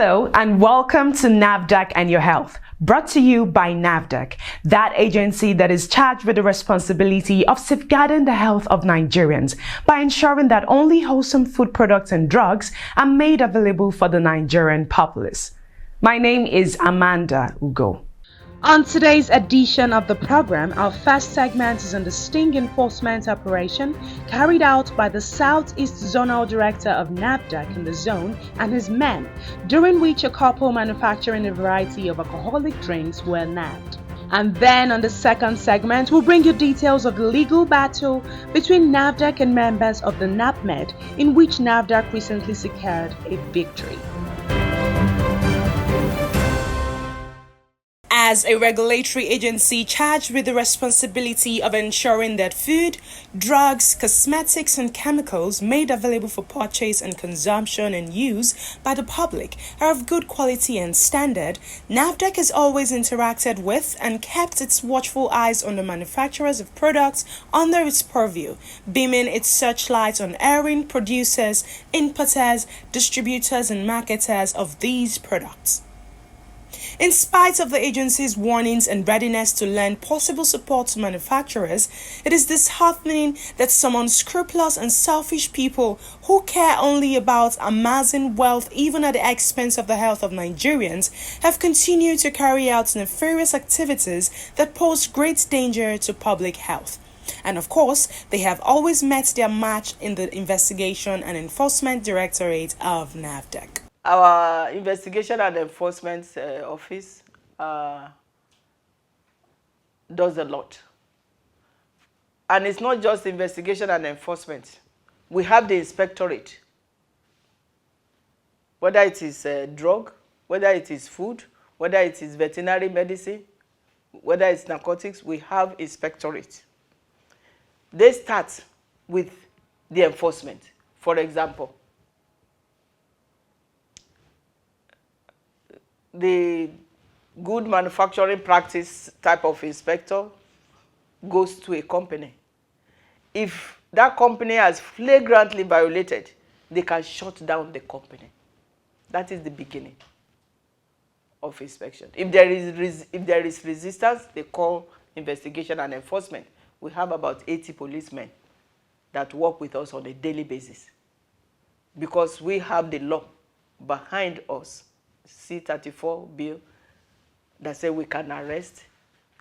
Hello and welcome to NAFDAC and Your Health, brought to you by NAFDAC, that agency that is charged with the responsibility of safeguarding the health of Nigerians by ensuring that only wholesome food products and drugs are made available for the Nigerian populace. My name is Amanda Ugo. On today's edition of the program, our first segment is on the sting enforcement operation carried out by the South-East Zonal Director of NAPPMD in the zone and his men, during which a couple manufacturing a variety of alcoholic drinks were nabbed. And then on the second segment, we'll bring you details of the legal battle between NAFDAC and members of the NAPPMD, in which NAFDAC recently secured a victory. As a regulatory agency charged with the responsibility of ensuring that food, drugs, cosmetics, and chemicals made available for purchase and consumption and use by the public are of good quality and standard, NAFDAC has always interacted with and kept its watchful eyes on the manufacturers of products under its purview, beaming its searchlight on erring producers, importers, distributors, and marketers of these products. In spite of the agency's warnings and readiness to lend possible support to manufacturers, it is disheartening that some unscrupulous and selfish people who care only about amassing wealth even at the expense of the health of Nigerians have continued to carry out nefarious activities that pose great danger to public health. And of course, they have always met their match in the Investigation and Enforcement Directorate of NAFDAC. Our Investigation and Enforcement Office does a lot. And it's not just investigation and enforcement. We have the inspectorate. Whether it is drug, whether it is food, whether it is veterinary medicine, whether it's narcotics, we have inspectorate. They start with the enforcement. For example, the good manufacturing practice type of inspector goes to a company. If that company has flagrantly violated, they can shut down the company. That is the beginning of inspection. If there is resistance, they call investigation and enforcement. We have about 80 policemen that work with us on a daily basis because we have the law behind us. C-34 bill that says we can arrest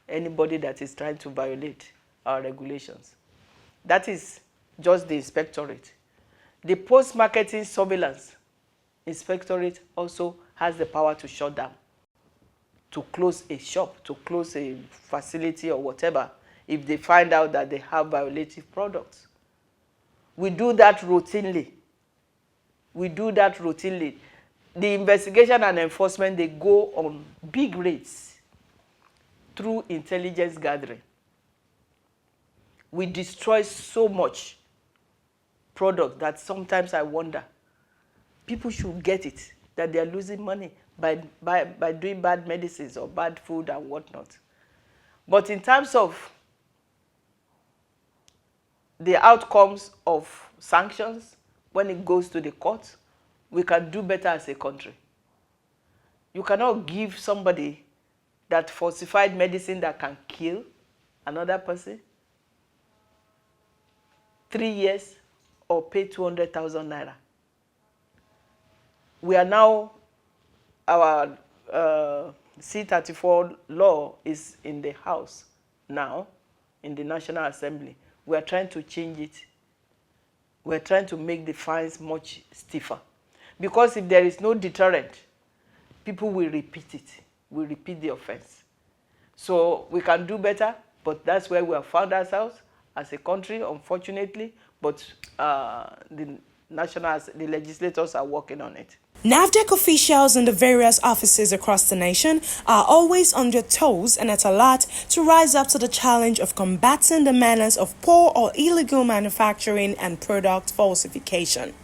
anybody that is trying to violate our regulations. That is just the inspectorate. The post-marketing surveillance inspectorate also has the power to shut down, to close a shop, to close a facility or whatever if they find out that they have violative products. We do that routinely. The investigation and enforcement, they go on big rates through intelligence gathering. We destroy so much product that sometimes I wonder, people should get it, that they are losing money by doing bad medicines or bad food and whatnot. But in terms of the outcomes of sanctions, when it goes to the court, we can do better as a country. You cannot give somebody that falsified medicine that can kill another person 3 years or pay 200,000 naira. We are now, our C-34 law is in the House now, in the National Assembly. We are trying to change it. We are trying to make the fines much stiffer. Because if there is no deterrent, people will repeat it, will repeat the offense. So we can do better, but that's where we have found ourselves as a country, unfortunately. But the legislators are working on it. NAFDAC officials in the various offices across the nation are always on their toes and at alert to rise up to the challenge of combating the menace of poor or illegal manufacturing and product falsification.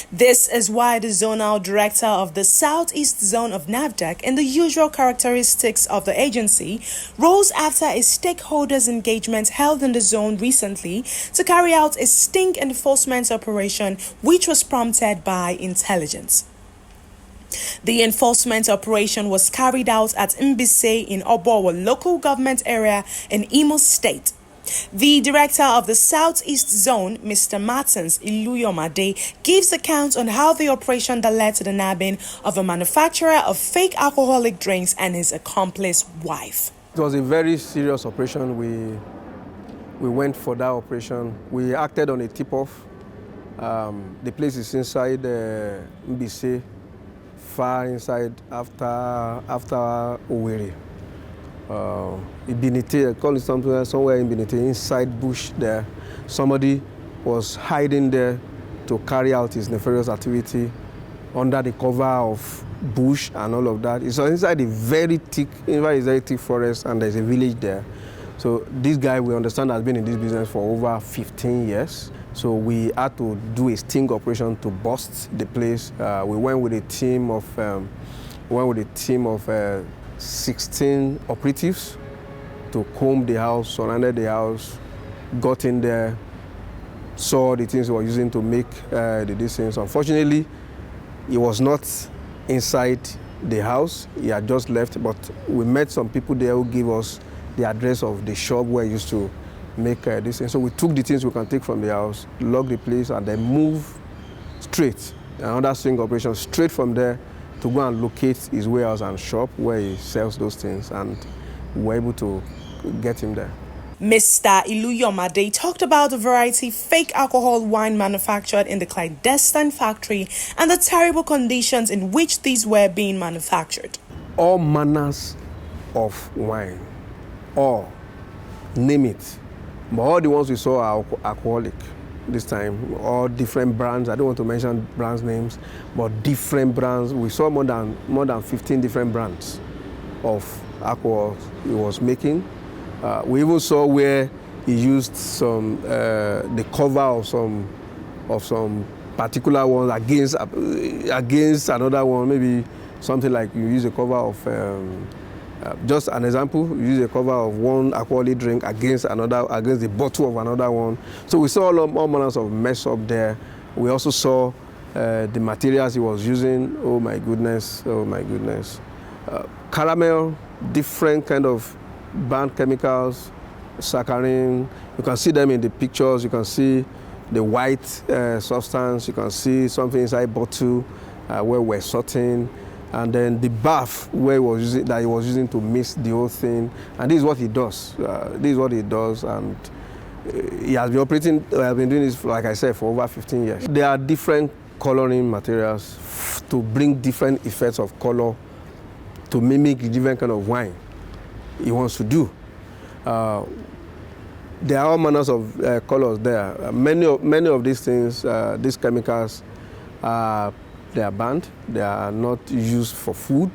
This is why the Zonal Director of the South-East Zone of NAFDAC, in the usual characteristics of the agency, rose after a stakeholders engagement held in the zone recently to carry out a sting enforcement operation which was prompted by intelligence. The enforcement operation was carried out at Mbise in Obowo local government area in Imo State. The director of the South-East Zone, Mr. Martins Iluyomade, gives accounts on how the operation that led to the nabbing of a manufacturer of fake alcoholic drinks and his accomplice wife. It was a very serious operation. We went for that operation. We acted on a tip-off. The place is inside Mbise, far inside after Owerri. Ibinite, I call it somewhere in Ibinite, inside bush there. Somebody was hiding there to carry out his nefarious activity under the cover of bush and all of that. It's inside a very thick forest, and there's a village there. So this guy, we understand, has been in this business for over 15 years. So we had to do a sting operation to bust the place. We went with a team of 16 operatives to comb the house, surrounded the house, got in there, saw the things we were using to make the things. Unfortunately, he was not inside the house. He had just left, but we met some people there who gave us the address of the shop where he used to make this thing. So we took the things we can take from the house, locked the place, and then moved straight, another sting operation straight from there to go and locate his warehouse and shop where he sells those things, and we were able to get him there. Mr. Iluyomade talked about the variety of fake alcohol wine manufactured in the clandestine factory and the terrible conditions in which these were being manufactured. All manners of wine, all, name it. But all the ones we saw are alcoholic this time, all different brands. I don't want to mention brands names, but different brands. We saw more than 15 different brands of alcohol he was making. We even saw where he used some the cover of some particular ones against another one. Maybe something like you use a cover of just an example, you use a cover of one alcoholic drink against the bottle of another one. So we saw all manners of mess up there. We also saw the materials he was using. Oh my goodness. Caramel, different kind of burnt chemicals, saccharin. You can see them in the pictures. You can see the white substance. You can see something inside bottle where we're sorting. And then the bath where he was using to mix the whole thing. And this is what he does. And he has been doing this, like I said, for over 15 years. There are different coloring materials to bring different effects of color to mimic the different kind of wine he wants to do. There are all manners of colors there. Many of these things, these chemicals, they are banned. They are not used for food.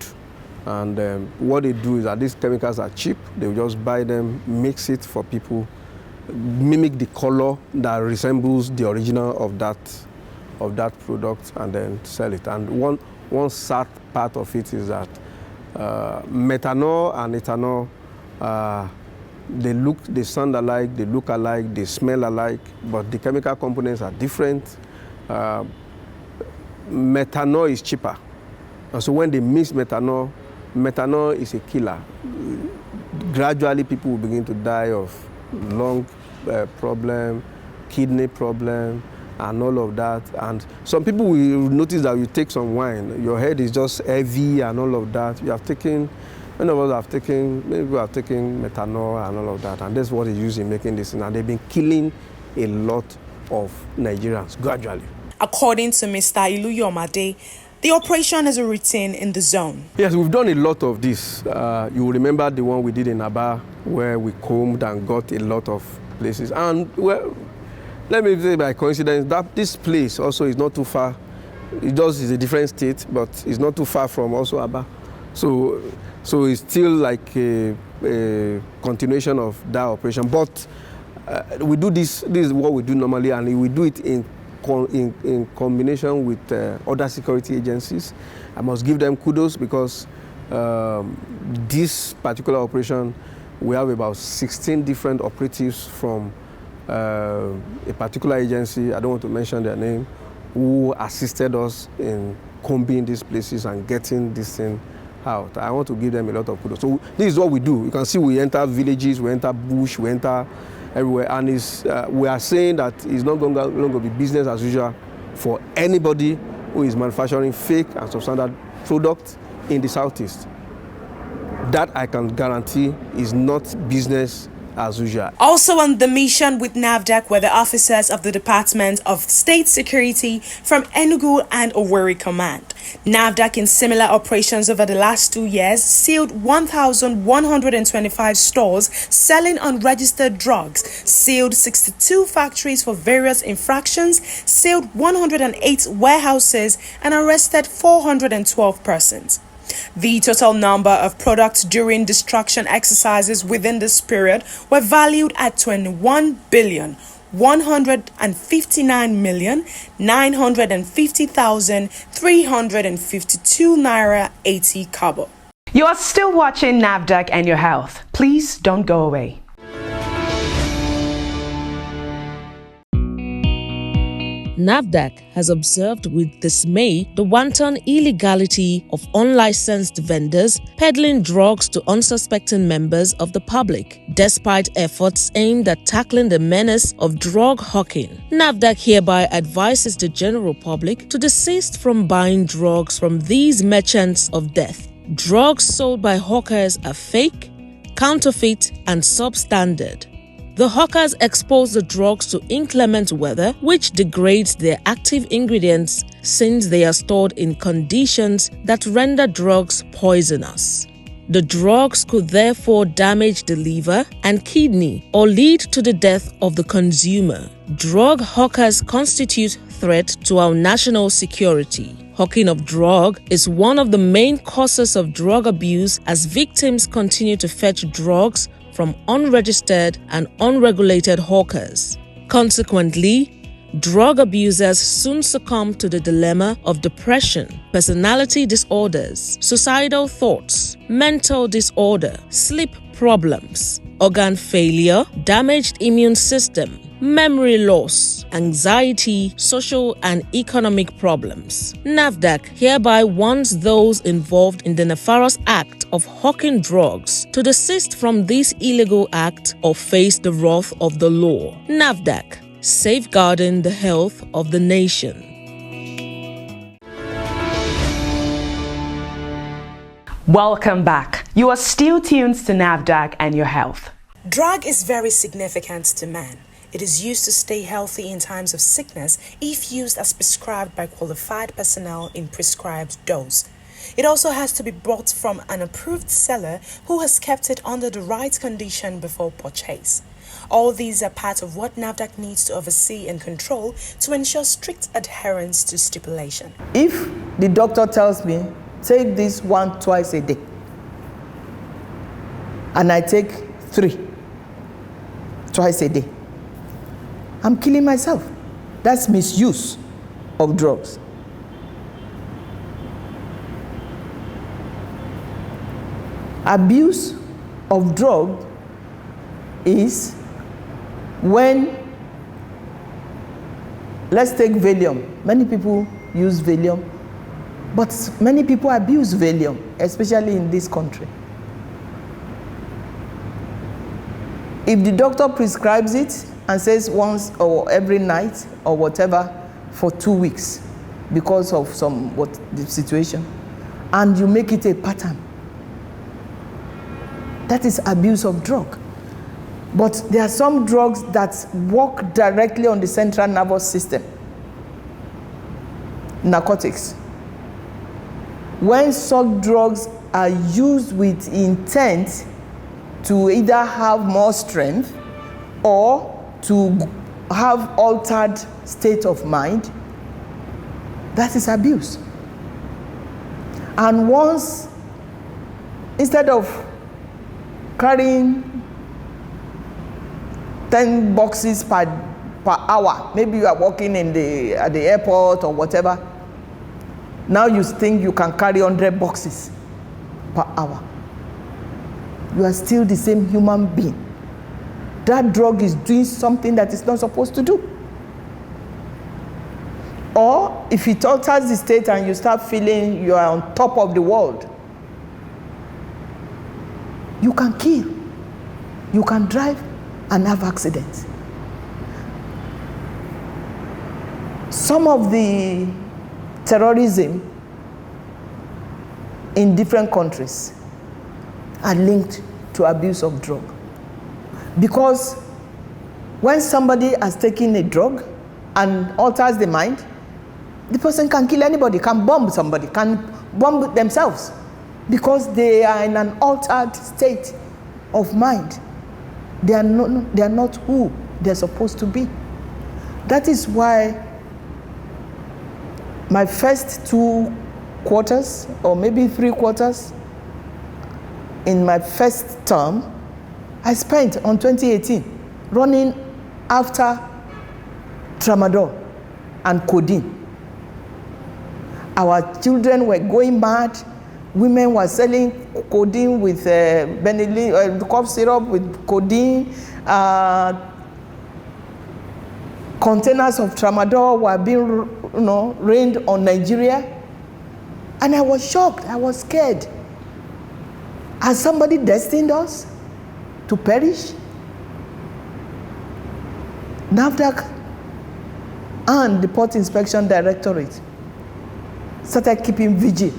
And what they do is that these chemicals are cheap. They will just buy them, mix it for people, mimic the color that resembles the original of that product, and then sell it. And one sad part of it is that methanol and ethanol, they sound alike, they look alike, they smell alike, but the chemical components are different. Methanol is cheaper. And so when they mix methanol is a killer. Gradually, people will begin to die of lung problem, kidney problem, and all of that. And some people will notice that you take some wine, your head is just heavy and all of that. Many of us have taken methanol and all of that, and that's what they use in making this. And they've been killing a lot of Nigerians gradually. According to Mr. Iluyomade, the operation is a routine in the zone. Yes, we've done a lot of this. You will remember the one we did in Aba, where we combed and got a lot of places. And well, let me say by coincidence that this place also is not too far. It just is a different state, but it's not too far from also Aba. So it's still like a continuation of that operation. But we do this. This is what we do normally, and we do it in combination with other security agencies. I must give them kudos because this particular operation, we have about 16 different operatives from a particular agency, I don't want to mention their name, who assisted us in combing these places and getting this thing out. I want to give them a lot of kudos. So this is what we do. You can see we enter villages, we enter bush, we enter everywhere, and we are saying that it's not going to be business as usual for anybody who is manufacturing fake and substandard products in the Southeast. That I can guarantee is not business as usual. Also on the mission with NAFDAC were the officers of the Department of State Security from Enugu and Owerri Command. NAFDAC, in similar operations over the last 2 years, sealed 1,125 stores selling unregistered drugs, sealed 62 factories for various infractions, sealed 108 warehouses, and arrested 412 persons. The total number of products during destruction exercises within this period were valued at 21,159,950,352 naira 80 kobo. You are still watching NAFDAC and Your Health. Please don't go away. NAFDAC has observed with dismay the wanton illegality of unlicensed vendors peddling drugs to unsuspecting members of the public, despite efforts aimed at tackling the menace of drug hawking. NAFDAC hereby advises the general public to desist from buying drugs from these merchants of death. Drugs sold by hawkers are fake, counterfeit, and substandard. The hawkers expose the drugs to inclement weather, which degrades their active ingredients since they are stored in conditions that render drugs poisonous. The drugs could therefore damage the liver and kidney or lead to the death of the consumer. Drug hawkers constitute threat to our national security. Hawking of drug is one of the main causes of drug abuse, as victims continue to fetch drugs from unregistered and unregulated hawkers. Consequently, drug abusers soon succumb to the dilemma of depression, personality disorders, suicidal thoughts, mental disorder, sleep problems, organ failure, damaged immune system, memory loss, anxiety, social and economic problems. NAFDAC hereby warns those involved in the nefarious act of hawking drugs to desist from this illegal act or face the wrath of the law. NAFDAC, safeguarding the health of the nation. Welcome back. You are still tuned to NAFDAC and Your Health. Drug is very significant to man. It is used to stay healthy in times of sickness if used as prescribed by qualified personnel in prescribed dose. It also has to be bought from an approved seller who has kept it under the right condition before purchase. All these are part of what NAFDAC needs to oversee and control to ensure strict adherence to stipulation. If the doctor tells me, take this twice a day, and I take 3 twice a day, I'm killing myself. That's misuse of drugs. Abuse of drug is when, let's take Valium. Many people use Valium, but many people abuse Valium, especially in this country. If the doctor prescribes it and says once or every night or whatever for 2 weeks because of the situation, and you make it a pattern, that is abuse of drug. But there are some drugs that work directly on the central nervous system. Narcotics. When such drugs are used with intent to either have more strength or to have altered state of mind, that is abuse. And once, instead of carrying 10 boxes per hour, maybe you are working at the airport or whatever, now you think you can carry 100 boxes per hour. You are still the same human being. That drug is doing something that it's not supposed to do. Or if it alters the state and you start feeling you are on top of the world, you can kill, you can drive and have accidents. Some of the terrorism in different countries are linked to abuse of drug. Because when somebody has taken a drug and alters the mind, the person can kill anybody, can bomb somebody, can bomb themselves, because they are in an altered state of mind. They are not who they're supposed to be. That is why my first 2 quarters, or maybe 3 quarters, in my first term, I spent on 2018 running after tramadol and codeine. Our children were going mad. Women were selling codeine with benylin, cough syrup with codeine. Containers of tramadol were being rained on Nigeria. And I was shocked, I was scared. Has somebody destined us to perish? NAFDAC and the Port Inspection Directorate started keeping vigil.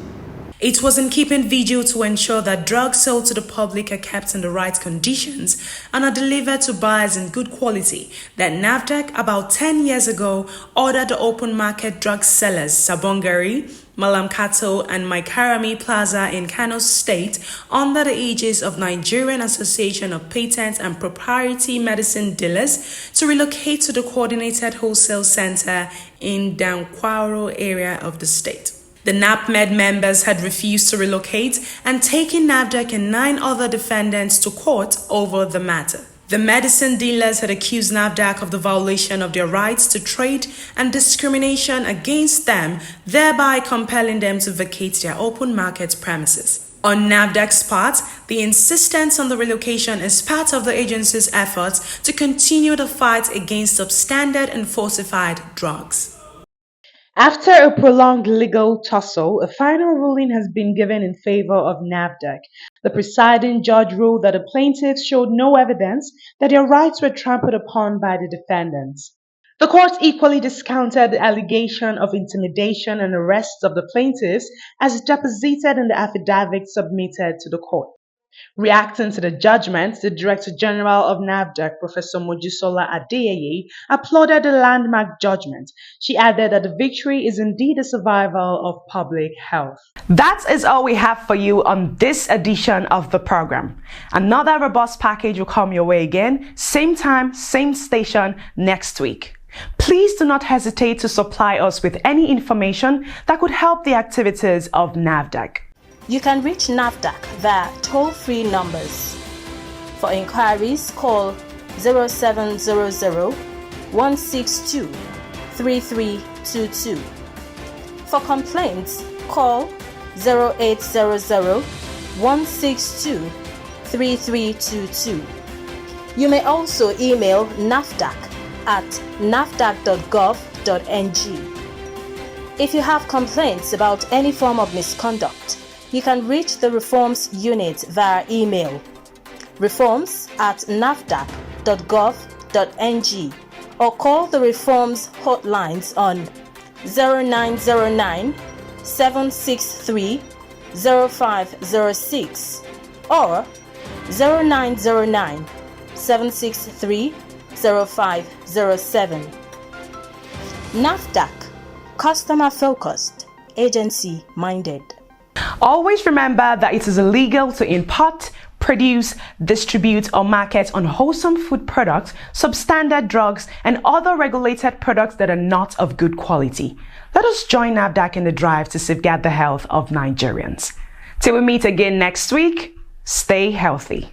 It was in keeping vigil to ensure that drugs sold to the public are kept in the right conditions and are delivered to buyers in good quality that NAFDAC, about 10 years ago, ordered the open market drug sellers Sabongari, Malamkato and Maikarami Plaza in Kano State under the aegis of Nigerian Association of Patent and Proprietary Medicine Dealers to relocate to the Coordinated Wholesale Center in Dankwaro area of the state. The NAPPMD members had refused to relocate and taken NAFDAC and 9 other defendants to court over the matter. The medicine dealers had accused NAFDAC of the violation of their rights to trade and discrimination against them, thereby compelling them to vacate their open market premises. On NAFDAC's part, the insistence on the relocation is part of the agency's efforts to continue the fight against substandard and falsified drugs. After a prolonged legal tussle, a final ruling has been given in favor of NAFDAC. The presiding judge ruled that the plaintiffs showed no evidence that their rights were trampled upon by the defendants. The court equally discounted the allegation of intimidation and arrests of the plaintiffs as deposited in the affidavit submitted to the court. Reacting to the judgment, the Director General of NAFDAC, Professor Mojisola Adeyeye, applauded the landmark judgment. She added that the victory is indeed a survival of public health. That is all we have for you on this edition of the program. Another robust package will come your way again, same time, same station, next week. Please do not hesitate to supply us with any information that could help the activities of NAFDAC. You can reach NAFDAC via toll-free numbers. For inquiries, call 0700-162-3322. For complaints, call 0800-162-3322. You may also email NAFDAC at nafdac.gov.ng. If you have complaints about any form of misconduct, you can reach the Reforms Unit via email, reforms@nafdac.gov.ng, or call the Reforms hotlines on 0909 763 0506 or 0909 763 0507. NAFDAC, customer focused, agency minded. Always remember that it is illegal to import, produce, distribute or market unwholesome food products, substandard drugs and other regulated products that are not of good quality. Let us join NAFDAC in the drive to safeguard the health of Nigerians. Till we meet again next week, stay healthy.